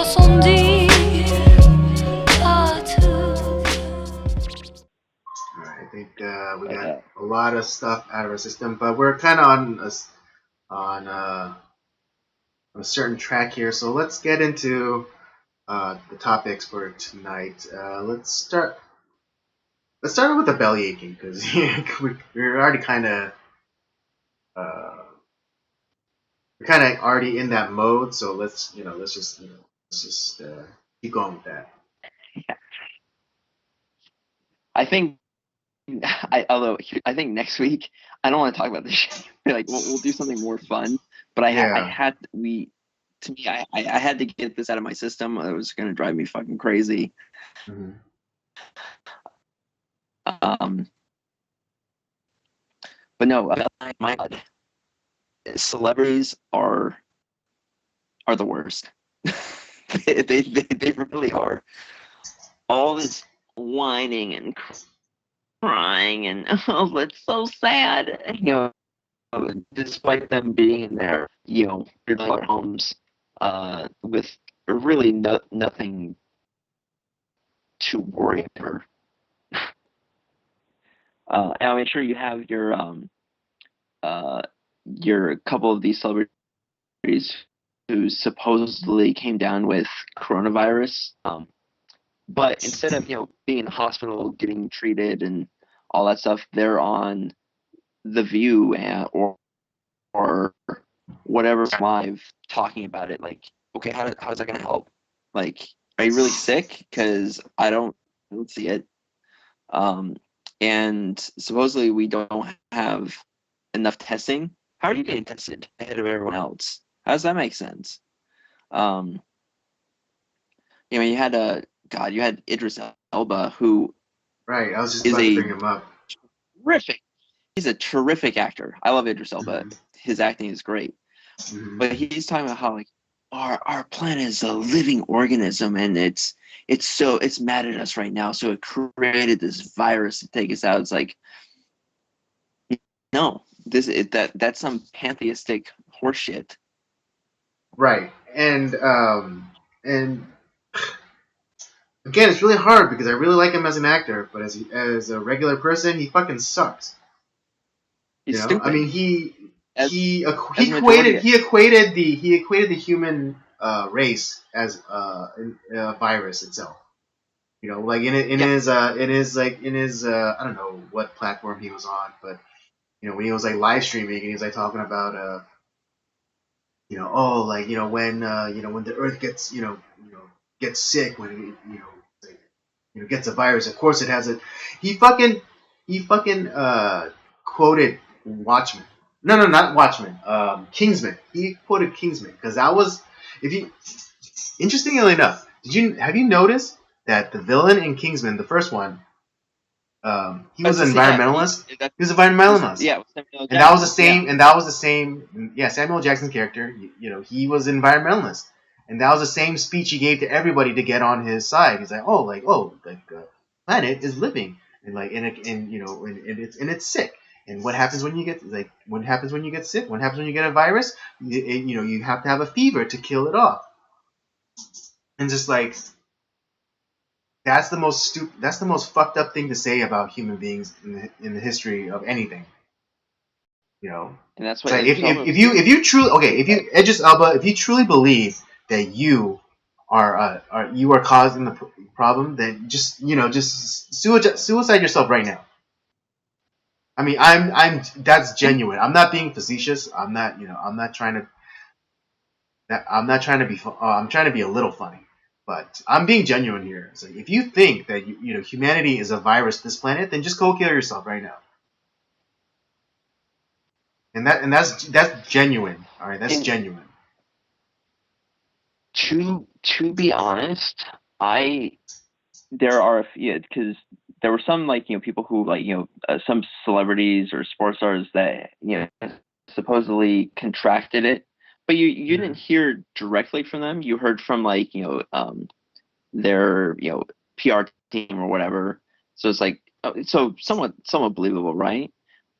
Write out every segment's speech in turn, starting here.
ressenti partout. All right, I think we got a lot of stuff out of our system, but we're kind of on a certain track here. So let's get into the topics for tonight. Let's start with the belly aching because we're already uh, already in that mode. So let's just keep going with that. I think I think next week I don't want to talk about this shit. Like we'll do something more fun. But I Yeah. had I had to get this out of my system. It was gonna drive me fucking crazy. Mm-hmm. But no, my God, celebrities are the worst. they really are. All this whining and crying and oh, it's so sad. Despite them being in their $100 homes, with really nothing to worry about. And I'm sure you have your couple of these celebrities who supposedly came down with coronavirus. But instead of being in the hospital getting treated and all that stuff, they're on The View or whatever live talking about it. Like, okay, how's that gonna help? Like, are you really sick? Because I don't see it. And supposedly we don't have enough testing. How are you getting tested ahead of everyone else? How does that make sense? You had Idris Elba, who Right. I was just is about to a bring him up. terrific. He's a terrific actor. I love Idris Elba. Mm-hmm. His acting is great. Mm-hmm. But he's talking about how like our planet is a living organism and it's mad at us right now. So it created this virus to take us out. It's like, no, that's some pantheistic horseshit. Right. And again, it's really hard because I really like him as an actor, but as a regular person, he fucking sucks. He's stupid. I mean, he majority- equated the human race as a virus itself. Like in his I don't know what platform he was on, but when he was like live streaming and he was like talking about when the Earth gets gets sick, when it gets a virus, of course it has a he fucking quoted Watchmen. No, not Watchmen. Kingsman. He quoted Kingsman because that was, if you interestingly enough, have you noticed that the villain in Kingsman, the first one, he was an environmentalist. He was an environmentalist. Yeah, and that was the same. Yeah. And that was the same. Yeah, Samuel Jackson's character. He was an environmentalist, and that was the same speech he gave to everybody to get on his side. He's like, planet is living, and it's sick. And what happens when you get sick? What happens when you get a virus? You have to have a fever to kill it off. And just like that's the most fucked up thing to say about human beings in the history of anything. And that's what if you truly Idris Elba, if you truly believe that you are causing the problem, then just suicide yourself right now. I mean, that's genuine. I'm not being facetious. I'm not trying to be. I'm trying to be a little funny, but I'm being genuine here. So if you think that humanity is a virus, this planet, then just go kill yourself right now. And that's genuine. All right, that's genuine. To be honest, there are because there were some people who some celebrities or sports stars that supposedly contracted it, but you didn't hear directly from them. You heard from their PR team or whatever. So it's like so somewhat believable, right?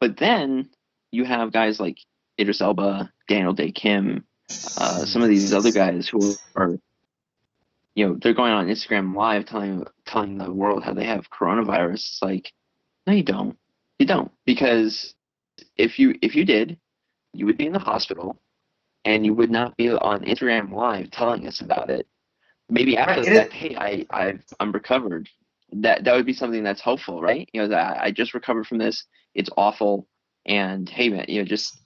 But then you have guys like Idris Elba, Daniel Day Kim, some of these other guys who are they're going on Instagram Live telling the world how they have coronavirus. It's like, no, you don't. You don't, because if you did, you would be in the hospital and you would not be on Instagram Live telling us about it. Maybe after Right. the fact, hey, I'm recovered. That would be something that's hopeful, right? That I just recovered from this. It's awful, and hey, man, just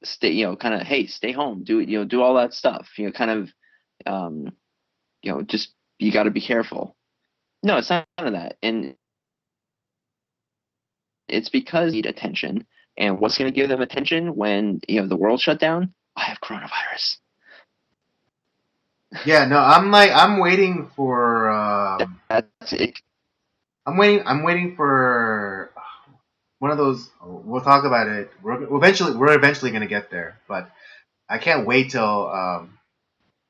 stay, kind of, hey, stay home, do all that stuff, kind of, um, just you got to be careful. No, it's not none of that, and it's because they need attention. And what's going to give them attention when the world shut down? I have coronavirus. Yeah. No, I'm waiting for That's it. I'm waiting for one of those. We'll talk about it. We're eventually gonna get there, but I can't wait till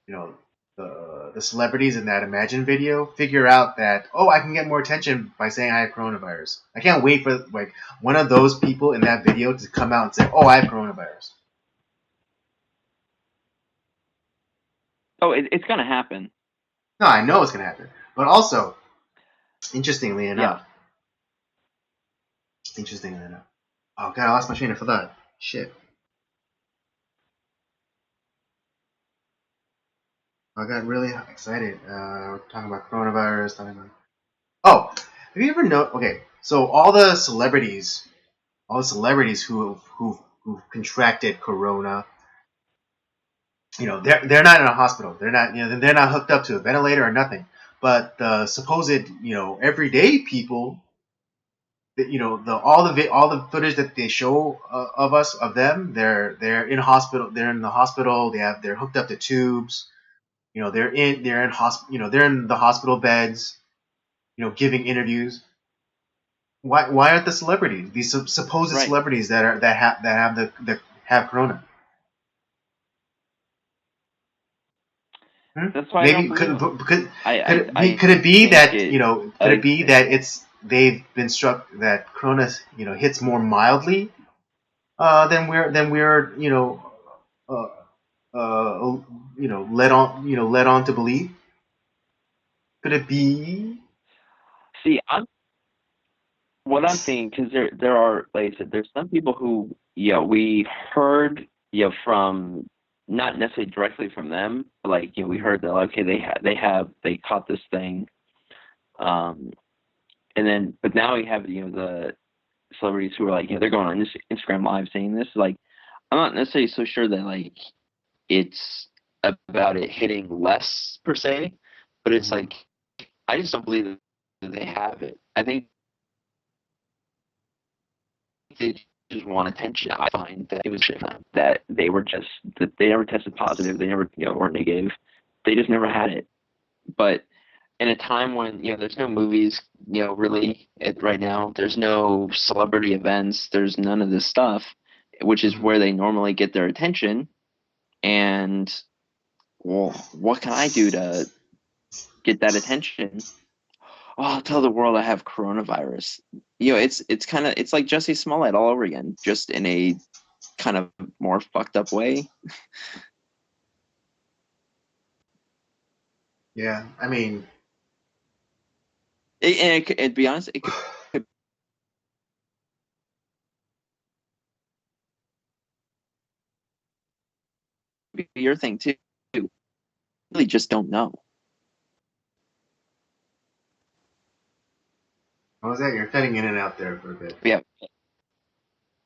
you know the celebrities in that Imagine video figure out that, oh, I can get more attention by saying I have coronavirus. I can't wait for like one of those people in that video to come out and say, oh, I have coronavirus. Oh, it's going to happen. No, I know it's gonna happen, but also interestingly Yeah. enough, interestingly enough. Oh god, I lost my train of thought. Shit. I got really excited. We're talking about coronavirus. Talking about. Oh, have you ever know? Okay, so all the celebrities who contracted corona, they're not in a hospital. They're not hooked up to a ventilator or nothing. But the supposed everyday people, all the footage that they show of them, they're in hospital. They're in the hospital. They're hooked up to tubes. They're in the hospital beds. Giving interviews. Why aren't the celebrities, these supposed Right. celebrities that have corona? Hmm? That's why I don't Maybe believe could them. could could I it be I could it be think that could it like be that it's they've been struck that corona hits more mildly than we're uh, led on to believe? Could it be? see, what I'm thinking, because there are, like I said, there's some people who we heard from, not necessarily directly from them, but like we heard that, okay, they caught this thing, um and then, but now we have the celebrities who are like, they're going on Instagram Live saying this. Like, I'm not necessarily so sure that like it's about it hitting less per se, but it's Mhm. like, I just don't believe that they have it. I think they just want attention. I find that it was shit for them, that they never tested positive, they never or negative, they just never had it. But in a time when there's no movies really right now, there's no celebrity events, there's none of this stuff, which is Mhm. where they normally get their attention. And, well, what can I do to get that attention? Oh, I'll tell the world I have coronavirus. It's like Jesse Smollett all over again, just in a kind of more fucked up way. Yeah, I mean, And be honest, it could be your thing too. Really just don't know. what was that? You're cutting in and out there for a bit. Yeah.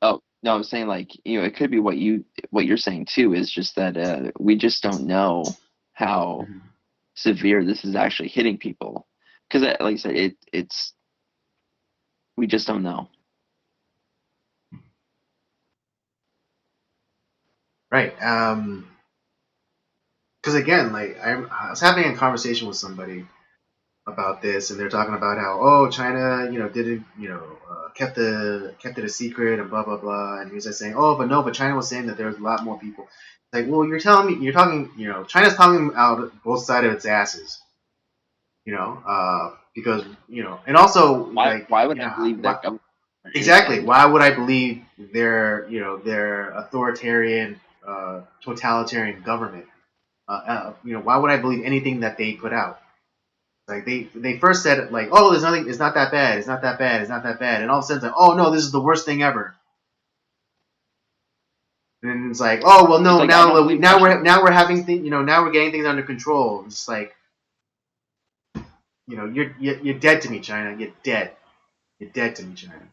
Oh, no, I'm saying, like, it could be what you're saying too, is just that we just don't know how Mhm. severe this is actually hitting people. Because, like I said, it's we just don't know. Right. Because again, like I was having a conversation with somebody about this, and they're talking about how, oh, China, didn't, kept it a secret and blah blah blah, and he was just saying, oh, but no, but China was saying that there was a lot more people. It's like, well, you're talking, China's talking out both sides of its asses, because and also Why like, why would I believe their why, government is exactly, telling them? why would I believe their authoritarian, totalitarian government? why would I believe anything that they put out? Like they first said like, oh, there's nothing, it's not that bad, it's not that bad, it's not that bad, and all of a sudden it's like, oh no, this is the worst thing ever. And it's like, oh well, It's no, like I don't believe Russia. now we're having things, now we're getting things under control. It's like, you're dead to me, China. You're dead. You're dead to me, China.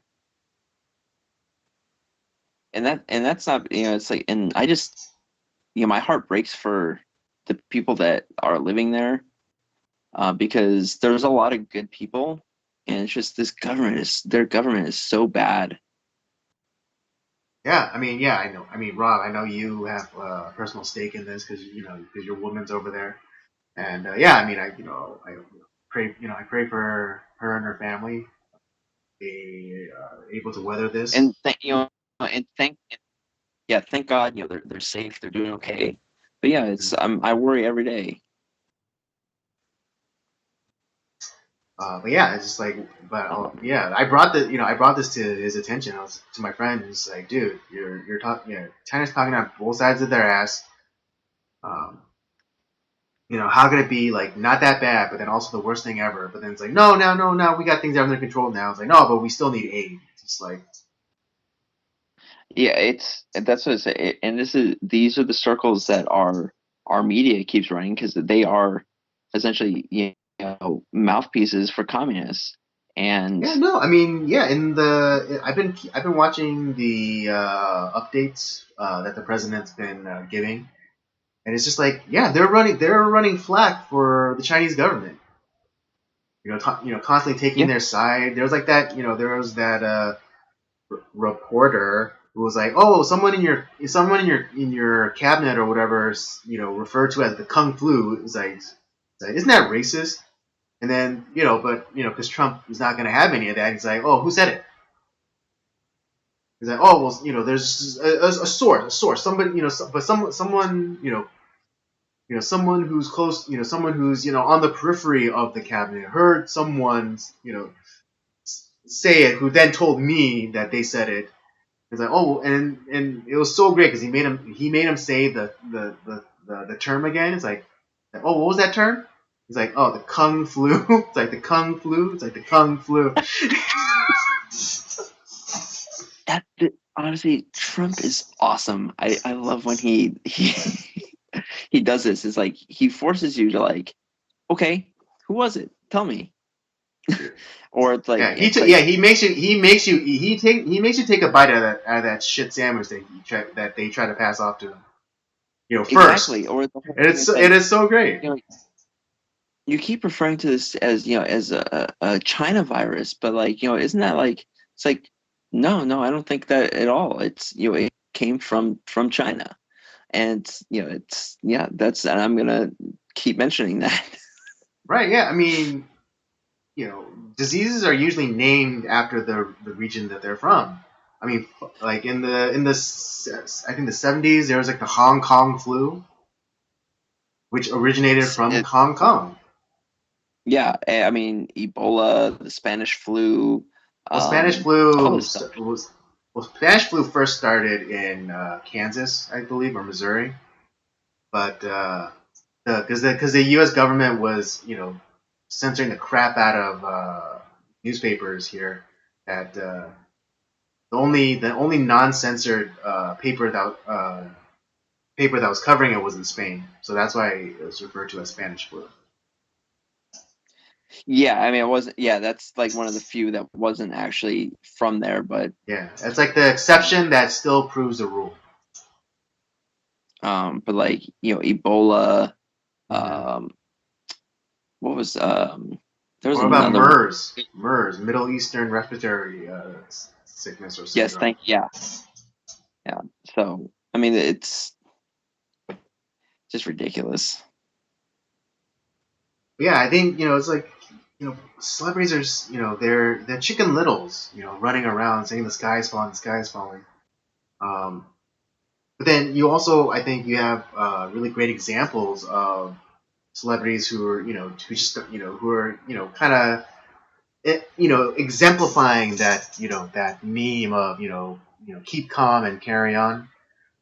And that's not, it's like, and I just, my heart breaks for the people that are living there, because there's a lot of good people, and it's just their government is so bad. Yeah, I mean, yeah, I know. I mean, Rob, I know you have a personal stake in this because because your woman's over there, and yeah, I mean, I pray, I pray for her and her family. They able to weather this. And and thank God, they're safe, they're doing okay. But yeah, it's I worry every day. But yeah, it's just like, but Um, yeah, I brought this to his attention. I was to my friend, and it's like, dude, you're talking, China's talking on both sides of their ass. Um, how could it be like not that bad, but then also the worst thing ever? But then it's like, no, no, no, no, we got things under control now. It's like, no, but we still need aid. It's just like, yeah, that's what I say. And these are the circles that our media keeps running, because they are essentially, mouthpieces for communists. And yeah, no, I mean, yeah, I've been watching the updates that the president's been giving, and it's just like, yeah, they're running flack for the Chinese government. Constantly taking yeah, their side. There was like that, there was that reporter who was like, "Oh, someone in your cabinet or whatever, referred to as the Kung Flu." It's like, isn't that racist? And then, but because Trump is not going to have any of that, he's like, "Oh, who said it?" He's like, "Oh, well, there's a source, somebody, but someone, someone who's close, someone who's on the periphery of the cabinet heard someone, say it, who then told me that they said it." It's like, oh, and it was so great because he made him say the term again. It's like, oh, what was that term? He's like, oh, the kung flu. It's like the kung flu. It's like the kung flu. honestly, Trump is awesome. I love when he he does this. It's like he forces you to, like, okay, who was it? Tell me. Or it's like, Yeah, he makes you take a bite out of that shit sandwich that they try to pass off to him. First, exactly. Or the whole and thing it's is it like, is so great. you know, you keep referring to this as, as a China virus, but, like, isn't that like, it's like, no, no, I don't think that at all. It's, it came from China. And it's, yeah, and I'm gonna keep mentioning that. Right? Yeah. I mean, you know, diseases are usually named after the region that they're from. I mean, like I think the 70s, there was like the Hong Kong flu, which originated from It, Hong Kong. yeah, I mean, Ebola, the Spanish flu, Well, Spanish all flu this stuff. was well, Spanish flu first started in Kansas, I believe, or Missouri, but because the U.S. government was censoring the crap out of newspapers here, that the only non-censored paper that was covering it was in Spain, so that's why it was referred to as Spanish flu. Yeah, I mean, it wasn't. Yeah, that's like one of the few that wasn't actually from there, but Yeah, it's like the exception that still proves the rule. like, Ebola. Mm-hmm. Um, what was there was Or about another one. MERS, Middle Eastern Respiratory Sickness or Yes, Syndrome. yeah. So I mean, it's just ridiculous. But yeah, I think it's like celebrities are they're Chicken Littles, running around saying the sky is falling. Um, but then you also, I think, you have really great examples of celebrities who are who just who are kind of exemplifying that meme of keep calm and carry on.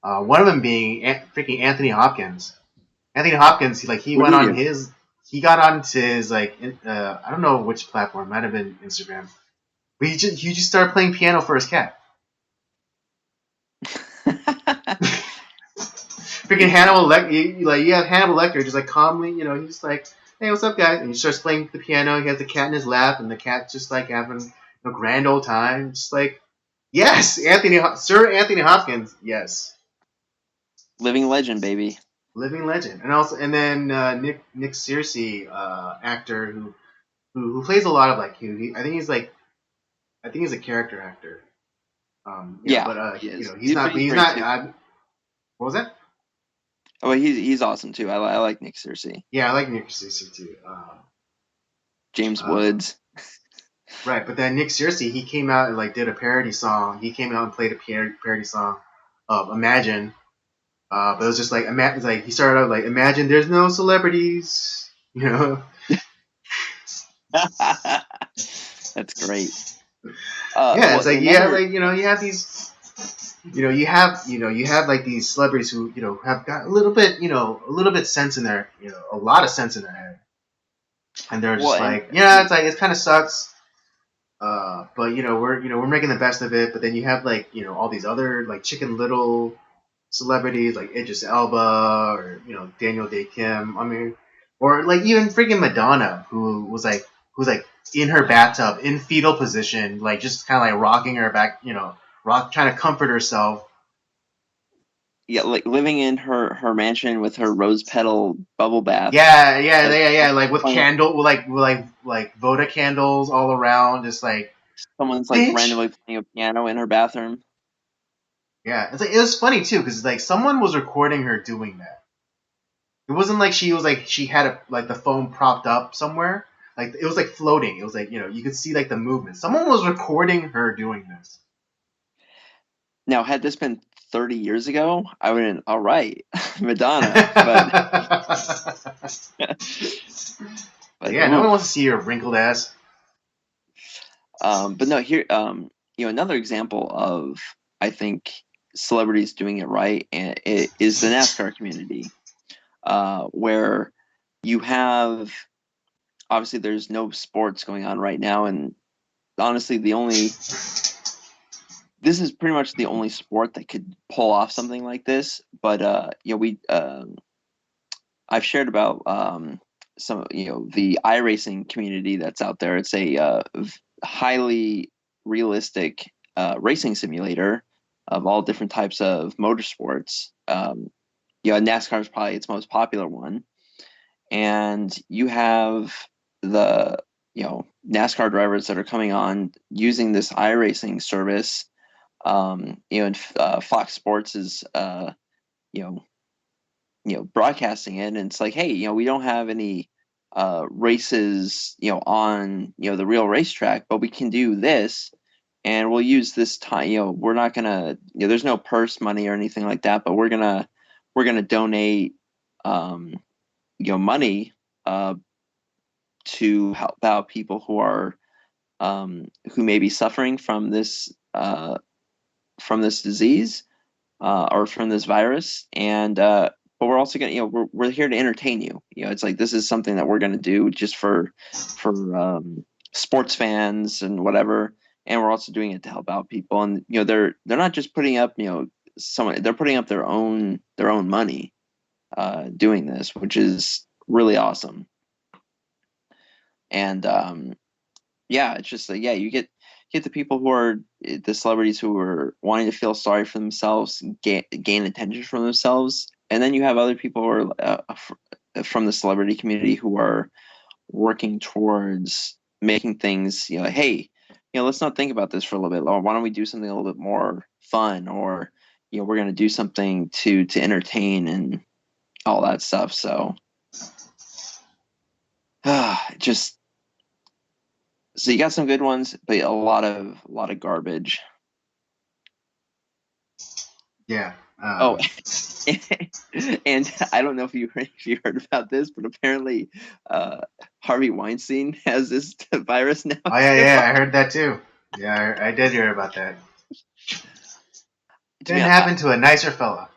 One of them being freaking Anthony Hopkins. Anthony Hopkins, he What went did he on do? his, he got onto his I don't know which platform, might have been Instagram, but he just started playing piano for his cat. Freaking Hannibal Lecter, you have Hannibal Lecter just calmly, he's just hey, what's up, guys? And he starts playing the piano. He has the cat in his lap, and the cat's just having a grand old time. Just yes, Sir Anthony Hopkins, yes, Living legend, baby. living legend, and then Nick Searcy, actor who plays a lot of I think he's a character actor. Yeah, But he is. he's not. But He's he's great not. too. What was that? Oh, he's awesome too. I like Nick Searcy. Yeah, I like Nick Searcy too. James Uh, Woods. right, but then Nick Searcy, he came out and did a parody song. He came out and played a parody song of Imagine. But it was just it's he started out Imagine there's no celebrities, That's great. Yeah, it's Well, you have another. you have these you have these celebrities who have got a little bit sense in their a lot of sense in their head, and they're Well, just and yeah, it's it kind of sucks. But we're making the best of it. But then you have all these other Chicken Little celebrities like Idris Elba or Daniel Day Kim. I mean, or even freaking Madonna, who's in her bathtub in fetal position, just kind of rocking her back, trying to comfort herself. yeah, living in her mansion with her rose petal bubble bath. Yeah. With Playing, Voda candles all around, just someone's bitch. randomly playing a piano in her bathroom. Yeah, it was funny too because someone was recording her doing that. It wasn't she was she had the phone propped up somewhere. It was floating. It was you could see the movement. Someone was recording her doing this. Now, had this been 30 years ago, I would have been all right, Madonna. But Yeah, no one oof. wants to see your wrinkled ass. But no, here, another example of, I think, celebrities doing it right, and it is the NASCAR community, where you have, obviously there's no sports going on right now, and honestly this is pretty much the only sport that could pull off something like this. But I've shared about some, the iRacing community that's out there. It's a highly realistic racing simulator of all different types of motorsports. NASCAR is probably its most popular one, and you have the NASCAR drivers that are coming on using this iRacing service. And Fox Sports is you know broadcasting it, and it's hey, we don't have any races on the real racetrack, but we can do this, and we'll use this time. We're not gonna, there's no purse money or anything like that, but we're gonna donate money to help out people who may be suffering from this disease, or from this virus. And but we're also gonna, we're here to entertain you. It's this is something that we're gonna do just for sports fans and whatever. And we're also doing it to help out people. And they're not just putting up, they're putting up their own money doing this, which is really awesome. And yeah, it's just yeah, you get the people who are the celebrities who are wanting to feel sorry for themselves, gain attention from themselves, and then you have other people who are from the celebrity community who are working towards making things, hey, let's not think about this for a little bit, or why don't we do something a little bit more fun, or we're going to do something to entertain and all that stuff. So just so you got some good ones, but a lot of garbage. Yeah. Oh, and I don't know if you heard about this, but apparently Harvey Weinstein has this virus now Oh yeah, too. yeah. I heard that too. Yeah, I did hear about that. To be Didn't honest, happen to a nicer fella.